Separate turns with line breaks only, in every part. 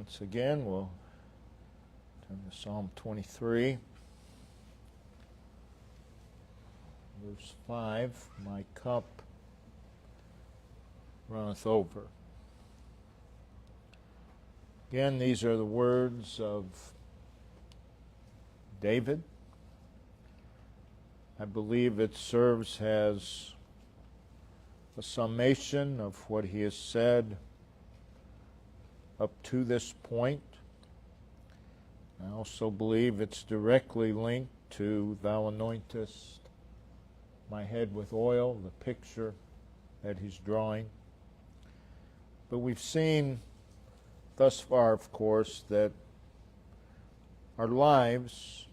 Once again, we'll turn to Psalm 23, verse 5. My cup runneth over. Again, these are the words of David. I believe it serves as a summation of what he has said up to this point. I also believe it's directly linked to Thou anointest my head with oil, the picture that he's drawing. But we've seen thus far, of course, that our lives,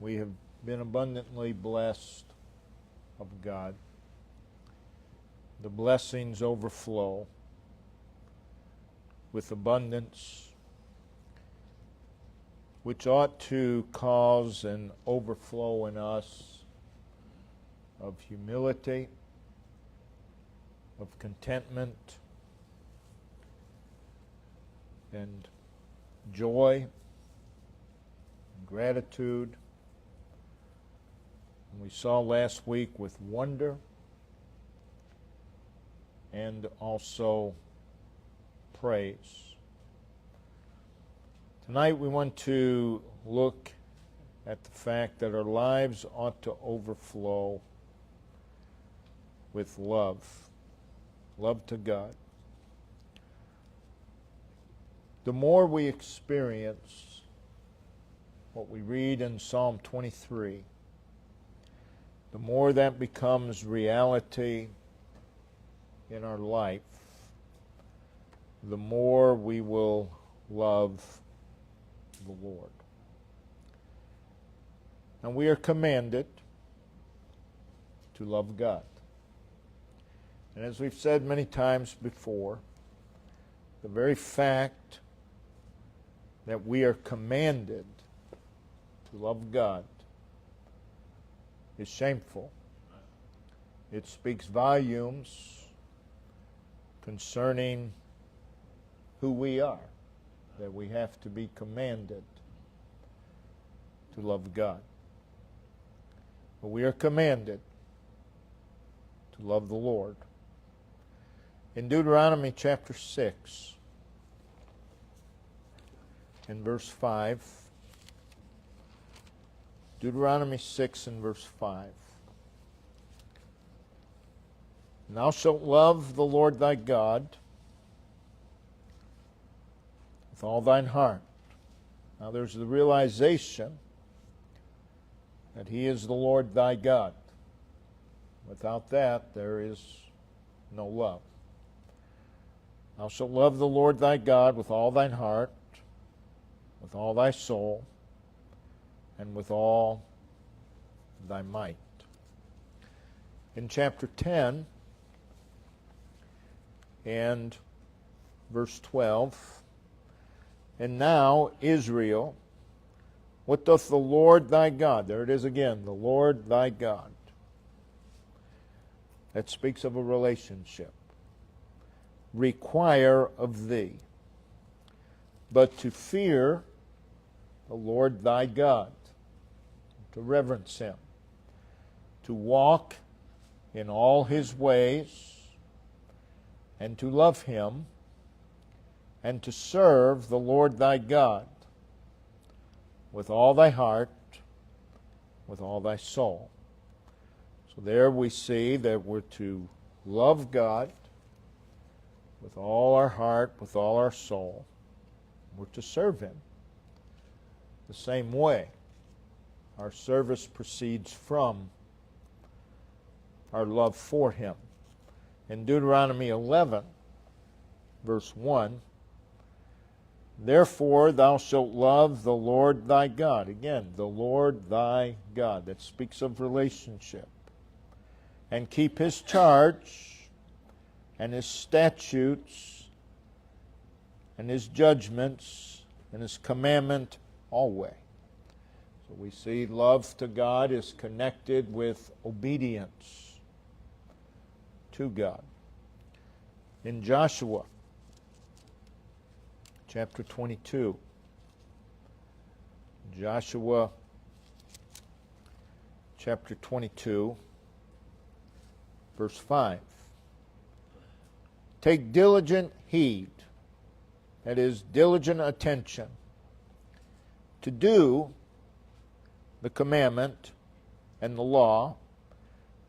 we have been abundantly blessed of God. The blessings overflow with abundance, which ought to cause an overflow in us of humility, of contentment, and joy, and gratitude. And we saw last week with wonder and also praise. Tonight we want to look at the fact that our lives ought to overflow with love to God. The more we experience what we read in Psalm 23, the more that becomes reality in our life, the more we will love the Lord. And we are commanded to love God. And as we've said many times before, the very fact that we are commanded to love God is shameful. It speaks volumes concerning who we are, that we have to be commanded to love God. But we are commanded to love the Lord. In Deuteronomy chapter 6, in verse 5, Deuteronomy 6 and verse 5. Thou shalt love the Lord thy God with all thine heart. Now there's the realization that He is the Lord thy God. Without that, there is no love. Thou shalt love the Lord thy God with all thine heart, with all thy soul, and with all thy might. In chapter 10 and verse 12, and now, Israel, what doth the Lord thy God, there it is again, the Lord thy God, that speaks of a relationship, require of thee, but to fear the Lord thy God, to reverence Him, to walk in all His ways, and to love Him, and to serve the Lord thy God with all thy heart, with all thy soul. So there we see that we're to love God with all our heart, with all our soul. We're to serve Him the same way. Our service proceeds from our love for Him. In Deuteronomy 11, verse 1, therefore thou shalt love the Lord thy God. Again, the Lord thy God. That speaks of relationship. And keep His charge and His statutes and His judgments and His commandment always. So we see love to God is connected with obedience to God. In Joshua chapter 22. Joshua chapter 22, verse 5. Take diligent heed, that is, diligent attention, to do the commandment and the law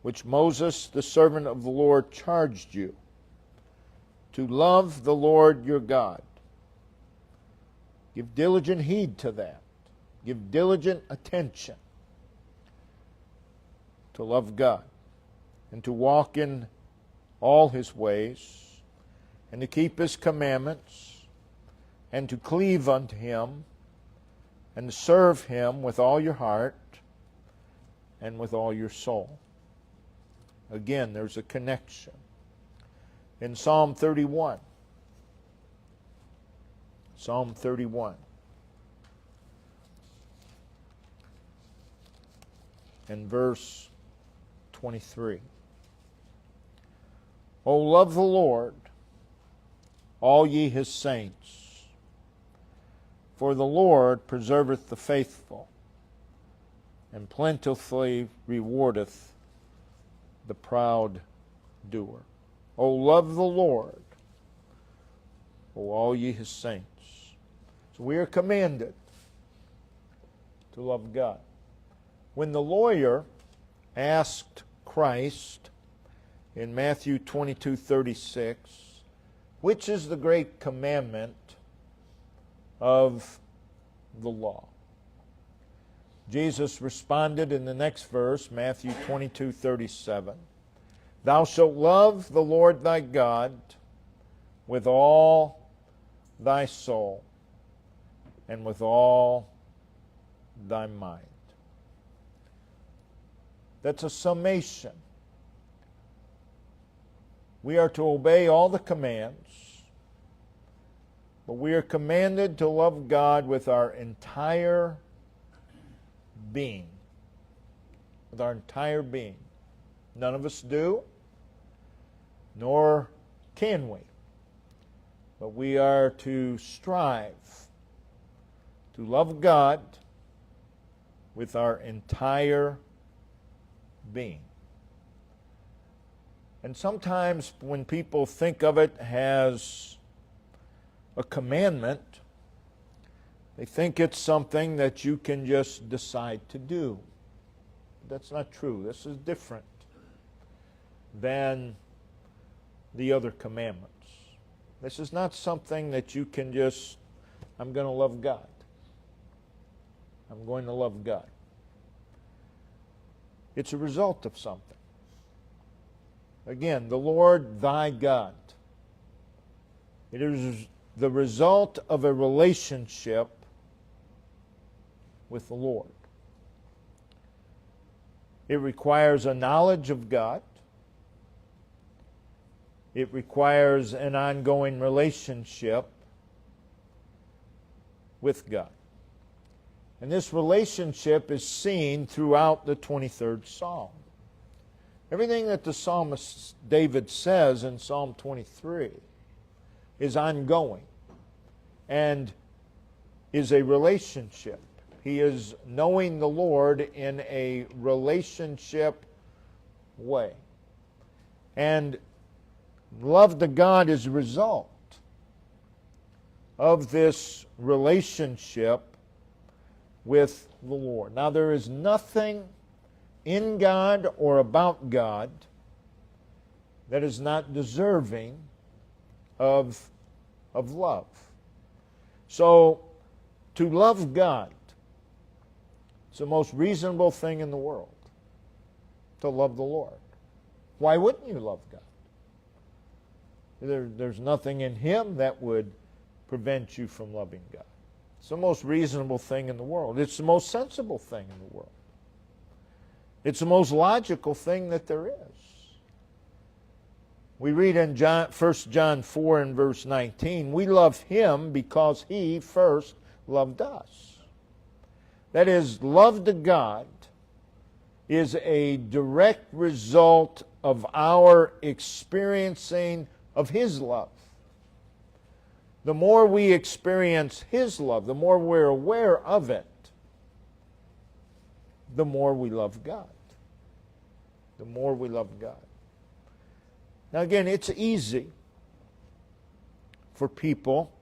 which Moses, the servant of the Lord, charged you, to love the Lord your God. Give diligent heed to that. Give diligent attention to love God and to walk in all His ways and to keep His commandments and to cleave unto Him and to serve Him with all your heart and with all your soul. Again, there's a connection. In Psalm 31, and verse 23. O love the Lord, all ye His saints, for the Lord preserveth the faithful, and plentifully rewardeth the proud doer. O love the Lord, O all ye His saints. So we are commanded to love God. When the lawyer asked Christ in Matthew 22:36, which is the great commandment of the law? Jesus responded in the next verse, Matthew 22:37, Thou shalt love the Lord thy God with all thy soul and with all thy mind. That's a summation. We are to obey all the commands, but we are commanded to love God with our entire being. With our entire being. None of us do, nor can we. But we are to strive to love God with our entire being. And sometimes when people think of it as a commandment, they think it's something that you can just decide to do. That's not true. This is different than the other commandments. This is not something that you can just, I'm going to love God. I'm going to love God. It's a result of something. Again, the Lord thy God. It is the result of a relationship with the Lord. It requires a knowledge of God. It requires an ongoing relationship with God. And this relationship is seen throughout the 23rd Psalm. Everything that the psalmist David says in Psalm 23 is ongoing and is a relationship. He is knowing the Lord in a relationship way. And love to God is a result of this relationship with the Lord. Now, there is nothing in God or about God that is not deserving of love. So, to love God, it's the most reasonable thing in the world, to love the Lord. Why wouldn't you love God? There's nothing in Him that would prevent you from loving God. It's the most reasonable thing in the world. It's the most sensible thing in the world. It's the most logical thing that there is. We read in 1 John 4 and verse 19, we love Him because He first loved us. That is, love to God is a direct result of our experiencing of His love. the more we experience His love, the more we're aware of it, the more we love God. The more we love God. Now again, it's easy for people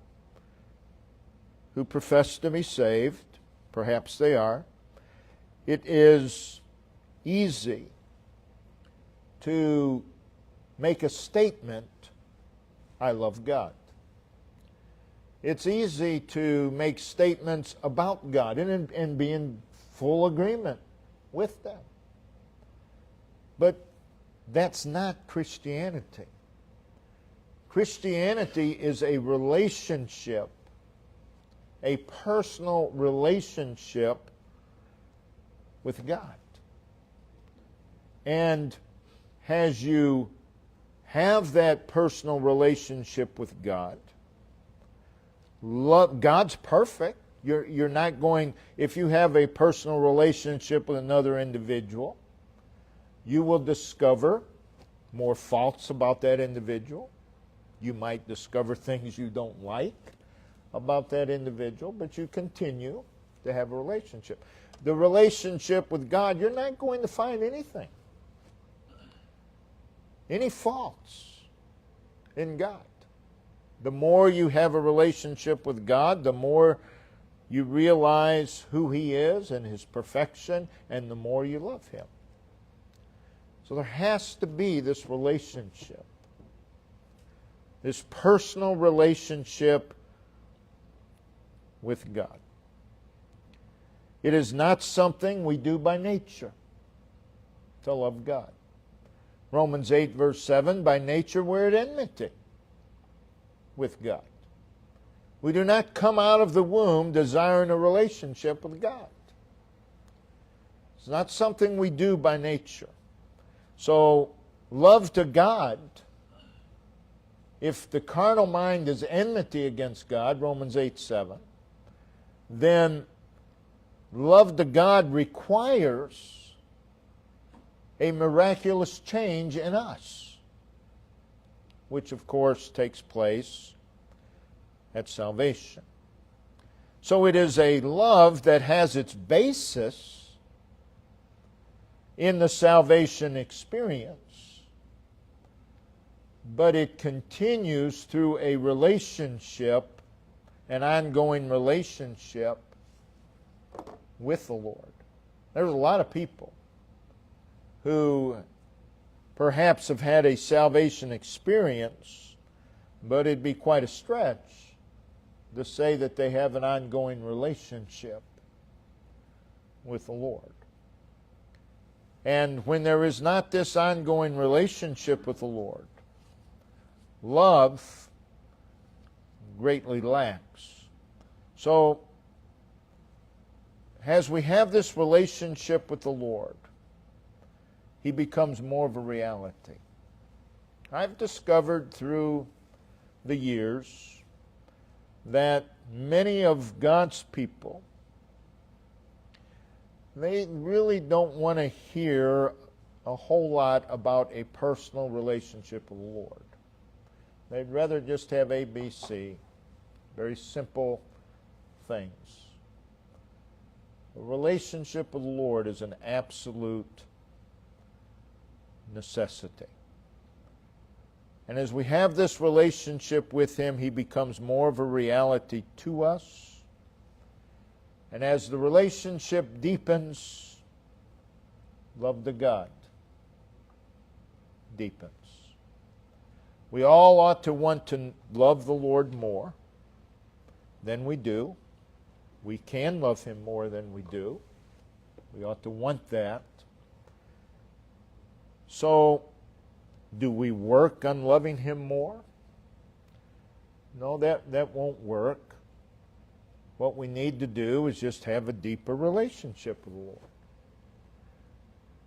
who profess to be saved, perhaps they are, it is easy to make a statement, I love God. It's easy to make statements about God and be in full agreement with them. But that's not Christianity. Christianity is a relationship, a personal relationship with God. And as you have that personal relationship with God, God's perfect. You're not going, if you have a personal relationship with another individual, you will discover more faults about that individual. You might discover things you don't like about that individual, but you continue to have a relationship. The relationship with God, you're not going to find anything, any faults in God. The more you have a relationship with God, the more you realize who He is and His perfection, and the more you love Him. So there has to be this relationship, this personal relationship with God. It is not something we do by nature to love God. Romans 8 verse 7, by nature we're at enmity with God. We do not come out of the womb desiring a relationship with God. It's not something we do by nature. So, love to God, if the carnal mind is enmity against God, Romans 8:7, then love to God requires a miraculous change in us, which of course takes place at salvation. So it is a love that has its basis in the salvation experience, but it continues through a relationship, an ongoing relationship with the Lord. There's a lot of people who perhaps have had a salvation experience, but it'd be quite a stretch to say that they have an ongoing relationship with the Lord. And when there is not this ongoing relationship with the Lord, love greatly lacks. So, as we have this relationship with the Lord, He becomes more of a reality. I've discovered through the years that many of God's people, they really don't want to hear a whole lot about a personal relationship with the Lord. They'd rather just have ABC, very simple things. A relationship with the Lord is an absolute necessity. And as we have this relationship with Him, He becomes more of a reality to us. And as the relationship deepens, love to God deepens. We all ought to want to love the Lord more than we do. We can love Him more than we do. We ought to want that. So, do we work on loving Him more? No, that won't work. What we need to do is just have a deeper relationship with the Lord.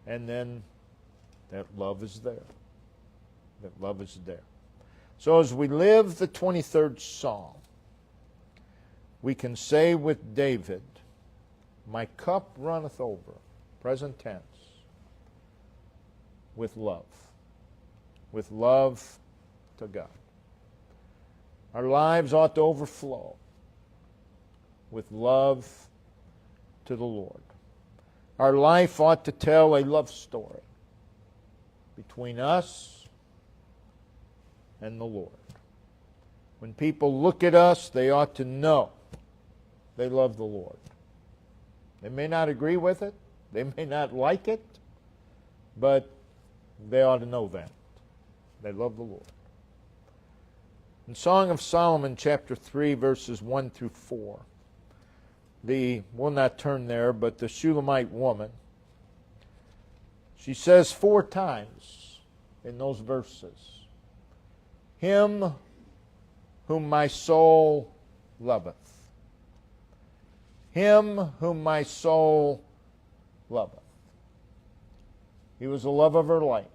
And then that love is there. That love is there. So as we live the 23rd Psalm, we can say with David, my cup runneth over, present tense, with love to God. Our lives ought to overflow with love to the Lord. Our life ought to tell a love story between us and the Lord. When people look at us, they ought to know they love the Lord. They may not agree with it, they may not like it, but they ought to know that. They love the Lord. In Song of Solomon, chapter 3, verses 1 through 4, we'll not turn there, but the Shulamite woman, she says 4 times in those verses, Him whom my soul loveth. Him whom my soul loveth. He was the love of her life.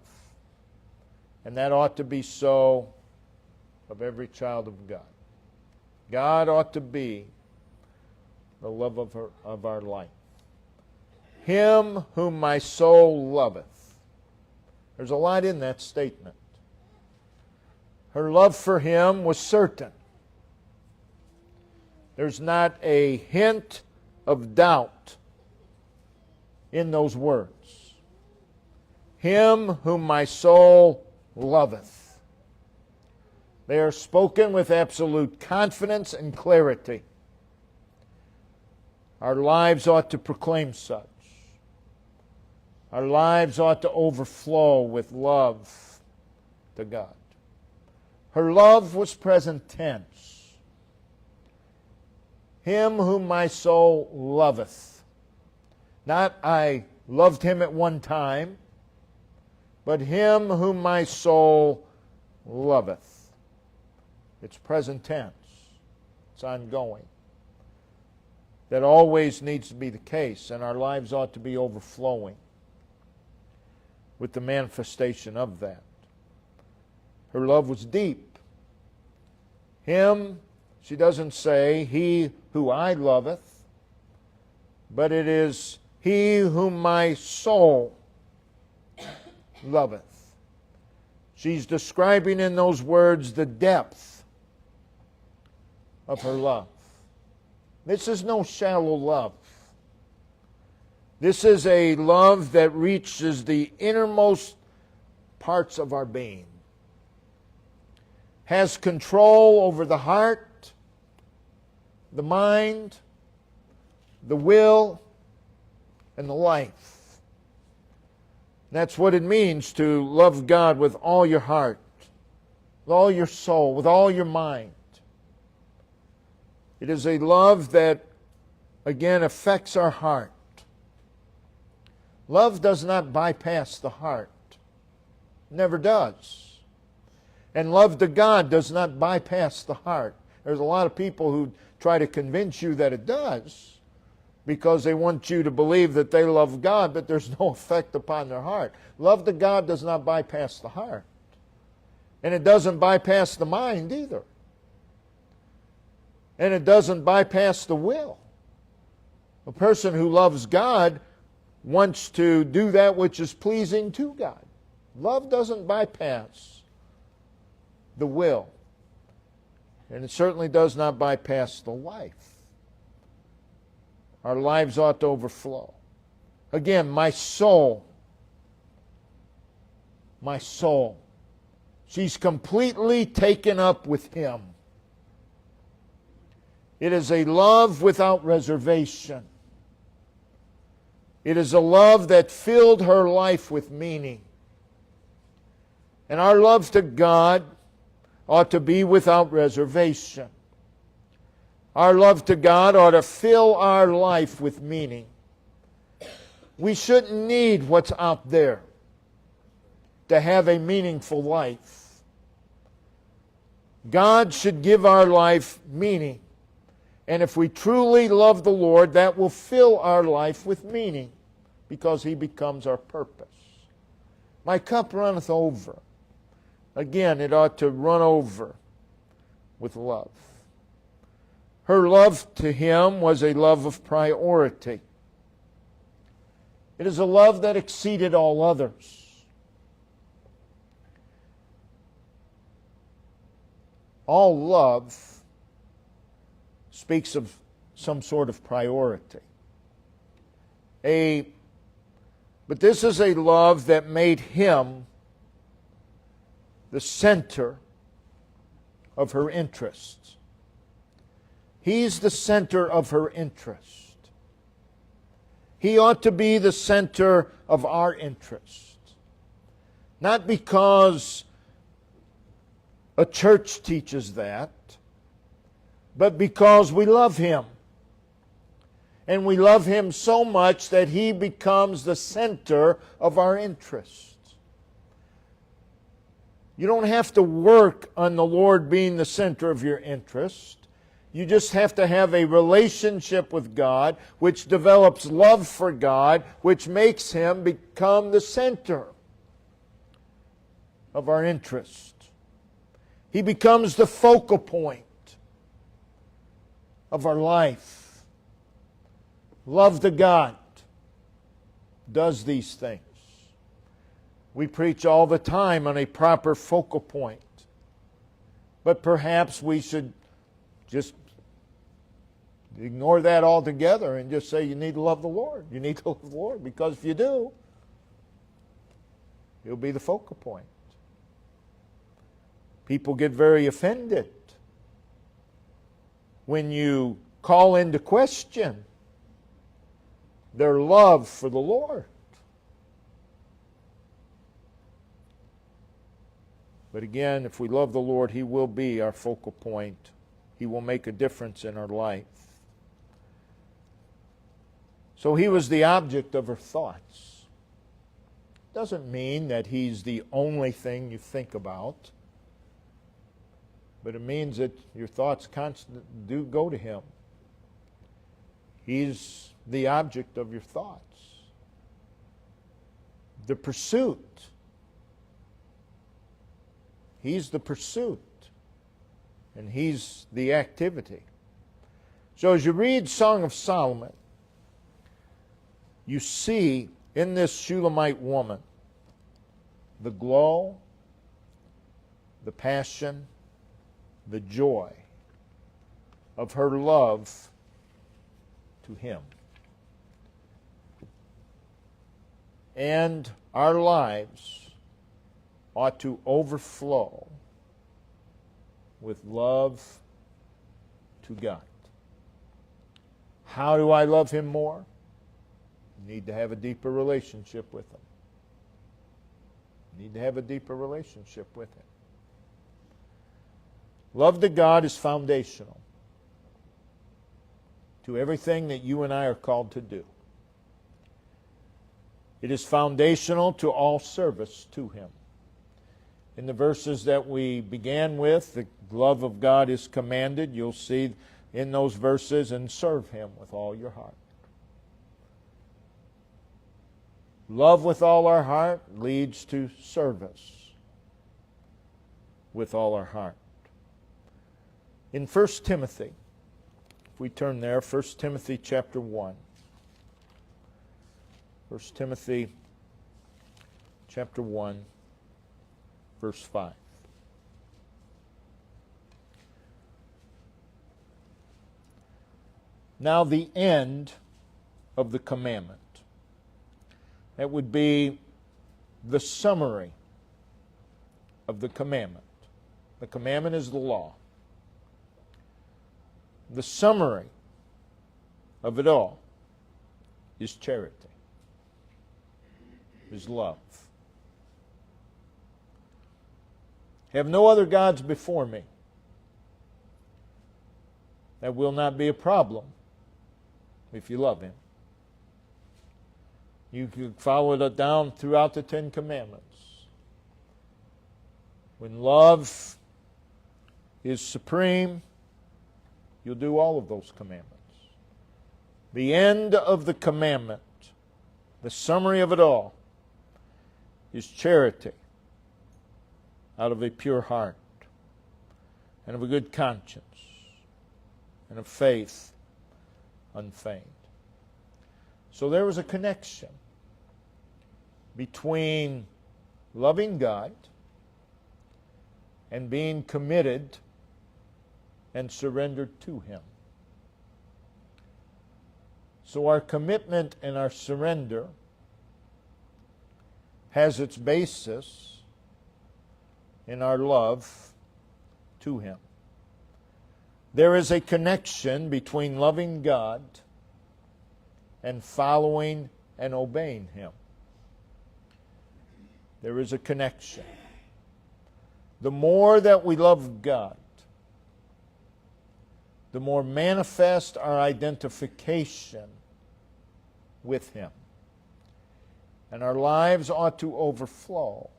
And that ought to be so of every child of God. God ought to be the love of our life. Him whom my soul loveth. There's a lot in that statement. Her love for Him was certain. There's not a hint of doubt in those words. Him whom my soul loveth. They are spoken with absolute confidence and clarity. Our lives ought to proclaim such. Our lives ought to overflow with love to God. Her love was present tense. Him whom my soul loveth. Not I loved him at one time, but him whom my soul loveth. It's present tense. It's ongoing. That always needs to be the case, and our lives ought to be overflowing with the manifestation of that. Her love was deep. Him, she doesn't say, he who I loveth, but it is he whom my soul loveth. She's describing in those words the depth of her love. This is no shallow love. This is a love that reaches the innermost parts of our being. Has control over the heart, the mind, the will, and the life. That's what it means to love God with all your heart, with all your soul, with all your mind. It is a love that, again, affects our heart. Love does not bypass the heart. Never does. And love to God does not bypass the heart. There's a lot of people who try to convince you that it does because they want you to believe that they love God, but there's no effect upon their heart. Love to God does not bypass the heart. And it doesn't bypass the mind either. And it doesn't bypass the will. A person who loves God wants to do that which is pleasing to God. Love doesn't bypass the will. And it certainly does not bypass the life. Our lives ought to overflow. Again, my soul. My soul. She's completely taken up with Him. It is a love without reservation. It is a love that filled her life with meaning. And our love to God ought to be without reservation. Our love to God ought to fill our life with meaning. We shouldn't need what's out there to have a meaningful life. God should give our life meaning. And if we truly love the Lord, that will fill our life with meaning because He becomes our purpose. My cup runneth over. Again, it ought to run over with love. Her love to Him was a love of priority. It is a love that exceeded all others. all love speaks of some sort of priority. But this is a love that made Him the center of her interests. He's the center of her interest. He ought to be the center of our interest. Not because a church teaches that, but because we love Him. And we love Him so much that He becomes the center of our interests. You don't have to work on the Lord being the center of your interest. You just have to have a relationship with God which develops love for God, which makes Him become the center of our interest. He becomes the focal point of our life. Love to God does these things. We preach all the time on a proper focal point. But perhaps we should just ignore that altogether and just say you need to love the Lord. You need to love the Lord, because if you do, He'll be the focal point. People get very offended when you call into question their love for the Lord. But again, if we love the Lord, He will be our focal point. He will make a difference in our life. So He was the object of her thoughts. Doesn't mean that He's the only thing you think about, but it means that your thoughts constantly do go to Him. He's the object of your thoughts. The pursuit. He's the pursuit. And He's the activity. So as you read Song of Solomon, you see in this Shulamite woman the glow, the passion, the joy of her love to Him. And our lives ought to overflow with love to God. How do I love Him more? You need to have a deeper relationship with Him. You need to have a deeper relationship with Him. Love to God is foundational to everything that you and I are called to do. It is foundational to all service to Him. In the verses that we began with, the love of God is commanded. You'll see in those verses, and serve Him with all your heart. Love with all our heart leads to service with all our heart. In 1 Timothy, if we turn there, 1 Timothy chapter 1. 1 Timothy chapter 1, verse 5. Now the end of the commandment. That would be the summary of the commandment. The commandment is the law. The summary of it all is charity, is love. Have no other gods before me. That will not be a problem if you love Him. You can follow it down throughout the Ten Commandments. When love is supreme, you'll do all of those commandments. The end of the commandment, the summary of it all, is charity out of a pure heart and of a good conscience and of faith unfeigned. So there was a connection between loving God and being committed and surrendered to Him. So our commitment and our surrender has its basis in our love to Him. There is a connection between loving God and following and obeying Him. There is a connection. The more that we love God, the more manifest our identification with Him. And our lives ought to overflow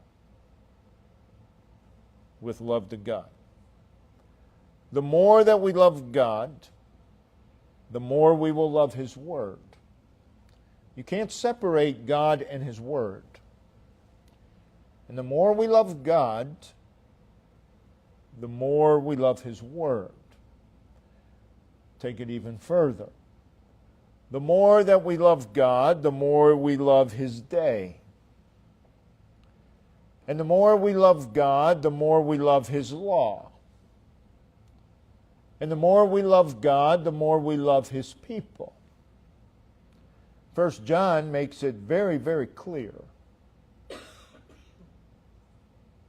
with love to God. The more that we love God, the more we will love His Word. You can't separate God and His Word. And the more we love God, the more we love His Word. Take it even further. The more that we love God, the more we love His day. And the more we love God, the more we love His law. And the more we love God, the more we love His people. 1 John makes it very, very clear.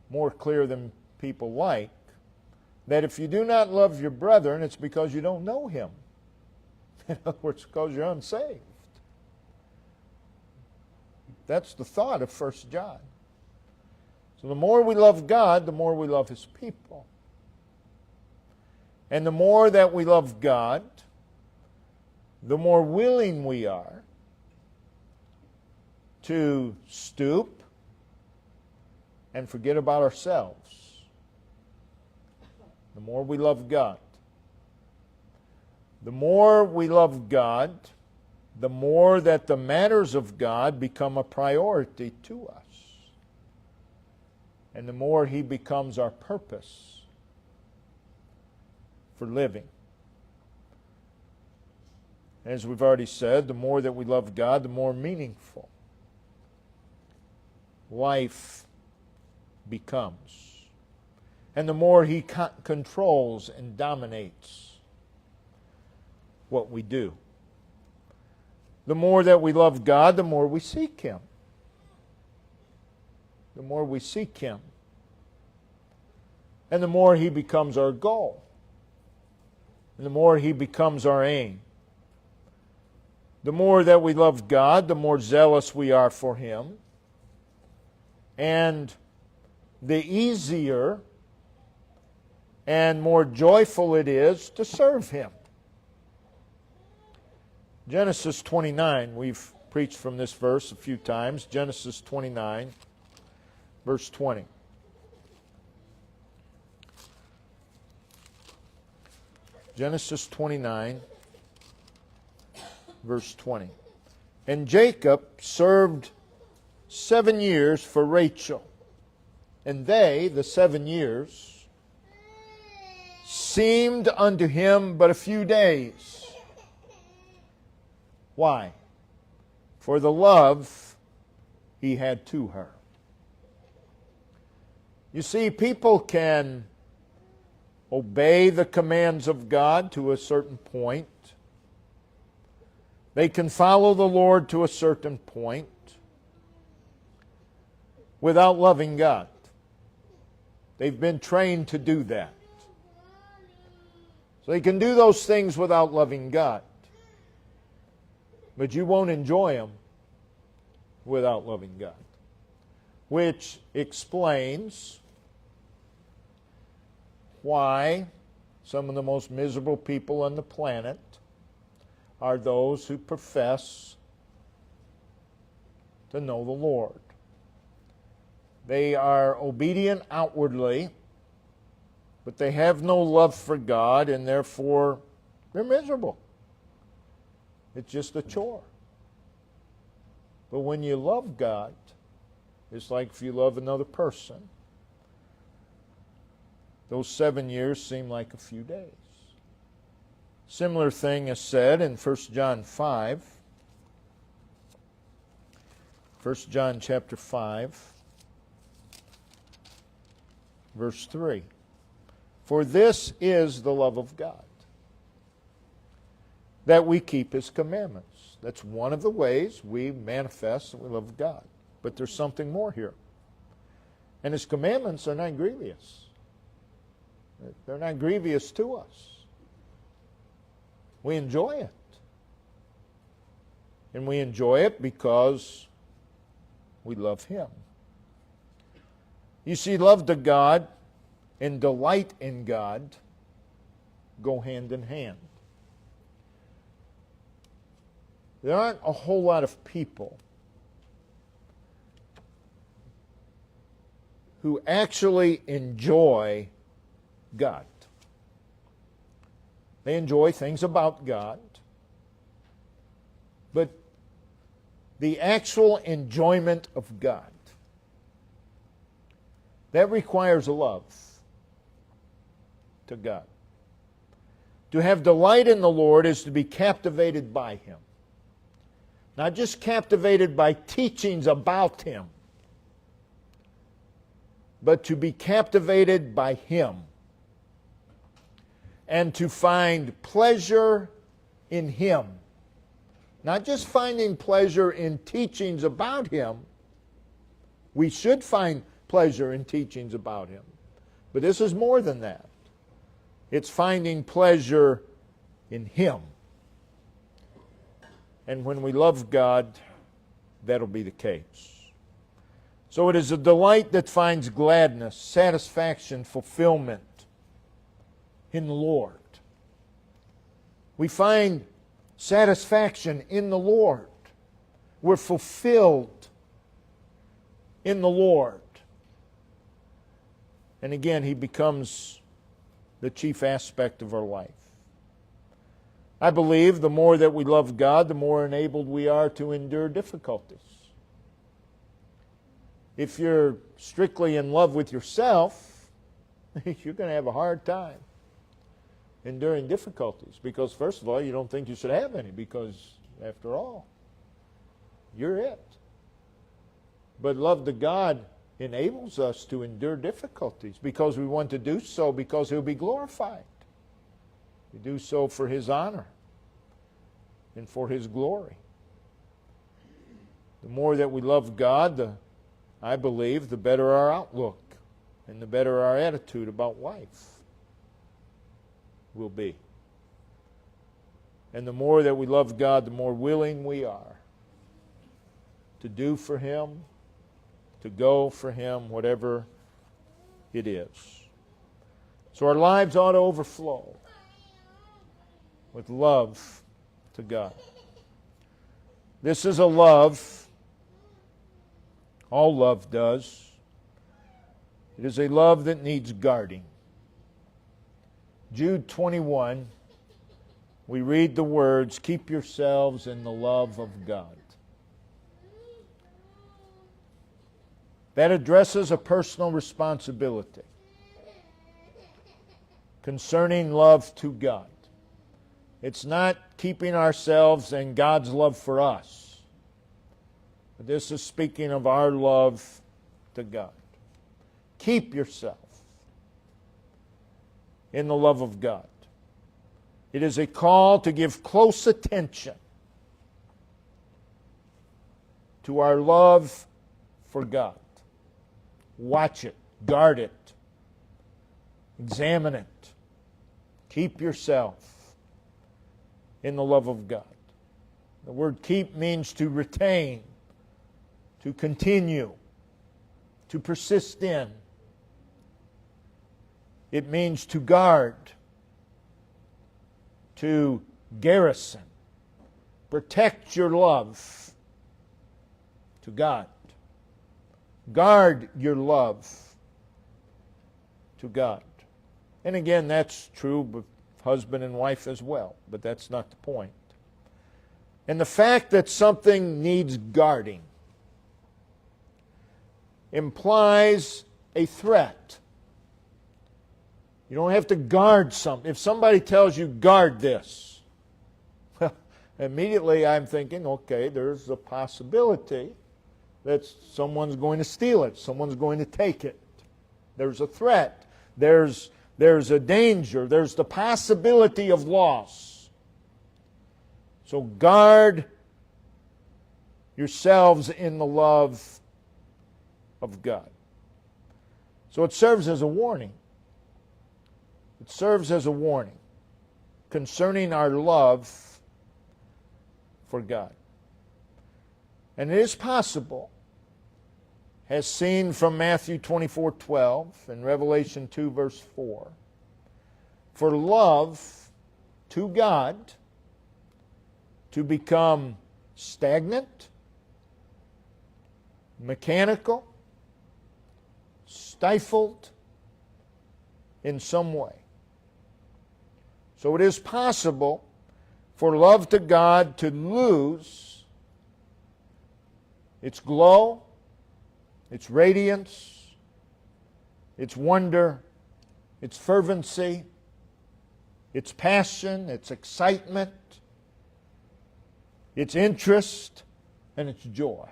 More clear than people like. That if you do not love your brethren, it's because you don't know Him. In other words, because you're unsaved. That's the thought of 1 John. So the more we love God, the more we love His people. And the more that we love God, the more willing we are to stoop and forget about ourselves. The more we love God. The more we love God, the more that the matters of God become a priority to us. And the more He becomes our purpose for living. As we've already said, the more that we love God, the more meaningful life becomes. And the more He controls and dominates what we do. The more that we love God, the more we seek Him. The more we seek Him. And the more He becomes our goal. And the more He becomes our aim. The more that we love God, the more zealous we are for Him. And the easier and more joyful it is to serve Him. Genesis 29, we've preached from this verse a few times. Genesis 29, verse 20. Genesis 29, verse 20. And Jacob served 7 years for Rachel. And they, the 7 years, seemed unto him but a few days. Why? For the love he had to her. You see, people can obey the commands of God to a certain point. They can follow the Lord to a certain point without loving God. They've been trained to do that. So they can do those things without loving God. But you won't enjoy them without loving God. Which explains why some of the most miserable people on the planet are those who profess to know the Lord. They are obedient outwardly, but they have no love for God, and therefore they're miserable. It's just a chore. But when you love God, it's like if you love another person. Those 7 years seem like a few days. Similar thing is said in 1 John 5. 1 John chapter 5, verse 3. For this is the love of God, that we keep His commandments. That's one of the ways we manifest that we love God. But there's something more here. And His commandments are not grievous. They're not grievous to us. We enjoy it. And we enjoy it because we love Him. You see, love to God and delight in God go hand in hand. There aren't a whole lot of people who actually enjoy God. They enjoy things about God, but the actual enjoyment of God, that requires a love to God. To have delight in the Lord is to be captivated by Him. Not just captivated by teachings about Him, but to be captivated by Him. And to find pleasure in Him. Not just finding pleasure in teachings about Him. We should find pleasure in teachings about Him. But this is more than that. It's finding pleasure in Him. And when we love God, that'll be the case. So it is a delight that finds gladness, satisfaction, fulfillment in the Lord. We find satisfaction in the Lord. We're fulfilled in the Lord. And again, He becomes the chief aspect of our life. I believe the more that we love God, the more enabled we are to endure difficulties. If you're strictly in love with yourself, you're going to have a hard time enduring difficulties. Because first of all, you don't think you should have any, because after all, you're it. But love to God enables us to endure difficulties because we want to do so because He'll be glorified. We do so for His honor and for His glory. The more that we love God, I believe, the better our outlook and the better our attitude about life will be. And the more that we love God, the more willing we are to do for Him, to go for Him, whatever it is. So our lives ought to overflow with love to God. This is a love, all love does. It is a love that needs guarding. Jude 21, we read the words, "Keep yourselves in the love of God." That addresses a personal responsibility concerning love to God. It's not keeping ourselves and God's love for us. But this is speaking of our love to God. Keep yourself in the love of God. It is a call to give close attention to our love for God. Watch it, guard it, examine it. Keep yourself in the love of God. The word keep means to retain, to continue, to persist in. It means to guard, to garrison, protect your love to God. Guard your love to God. And again, that's true with husband and wife as well, but that's not the point. And the fact that something needs guarding implies a threat. You don't have to guard something. If somebody tells you, guard this, well, immediately I'm thinking, okay, there's a possibility that someone's going to steal it. Someone's going to take it. There's a threat. There's there's a danger, there's the possibility of loss. So guard yourselves in the love of God. So it serves as a warning. It serves as a warning concerning our love for God. And it is possible, as seen from Matthew 24:12 and Revelation 2 verse 4, for love to God to become stagnant, mechanical, stifled in some way. So it is possible for love to God to lose its glow, its radiance, its wonder, its fervency, its passion, its excitement, its interest, and its joy.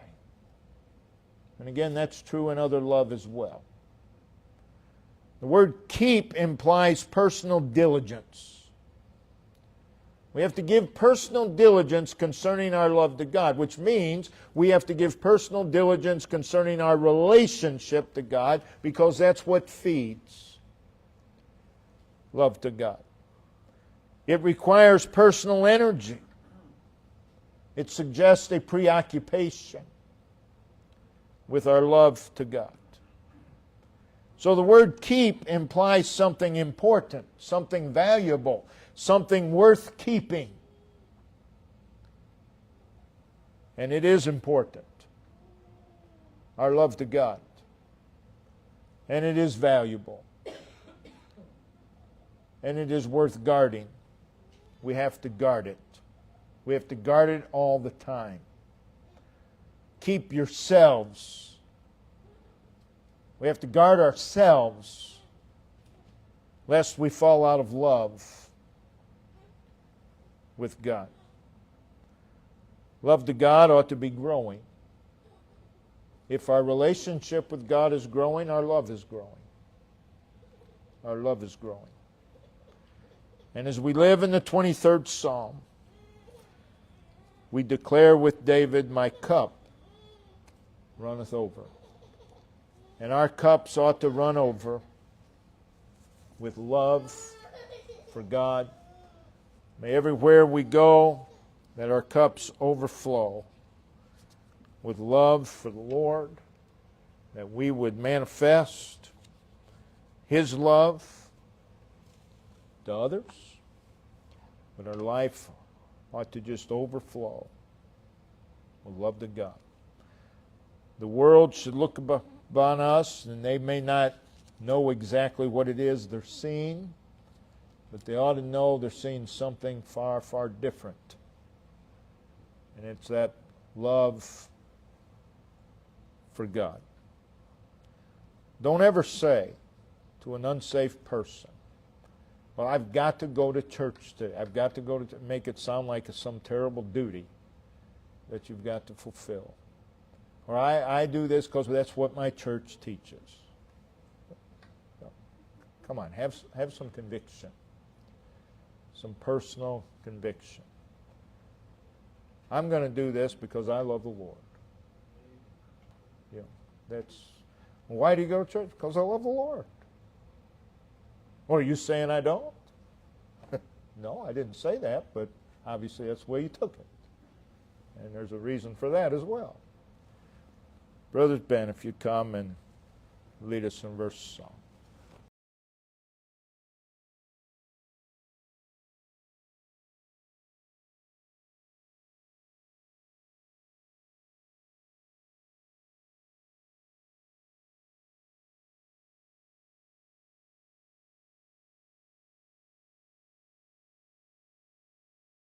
And again, that's true in other love as well. The word keep implies personal diligence. We have to give personal diligence concerning our love to God, which means we have to give personal diligence concerning our relationship to God, because that's what feeds love to God. It requires personal energy. It suggests a preoccupation with our love to God. So the word keep implies something important, something valuable, something worth keeping. And it is important, our love to God. And it is valuable. And it is worth guarding. We have to guard it. We have to guard it all the time. Keep yourselves. We have to guard ourselves lest we fall out of love with God. Love to God ought to be growing. If our relationship with God is growing, our love is growing. Our love is growing. And as we live in the 23rd Psalm, we declare with David, "My cup runneth over." And our cups ought to run over with love for God. May everywhere we go, that our cups overflow with love for the Lord, that we would manifest His love to others, but our life ought to just overflow with love to God. The world should look upon us, and they may not know exactly what it is they're seeing, but they ought to know they're seeing something far, far different. And it's that love for God. Don't ever say to an unsafe person, "Well, I've got to go to church today. I've got to go to," make it sound like it's some terrible duty that you've got to fulfill. Or I do this because that's what my church teaches. Come on, have some conviction. Some personal conviction. I'm going to do this because I love the Lord. Why do you go to church? Because I love the Lord. Or are you saying I don't? No, I didn't say that, but obviously that's the way you took it. And there's a reason for that as well. Brother Ben, if you'd come and lead us in verse song.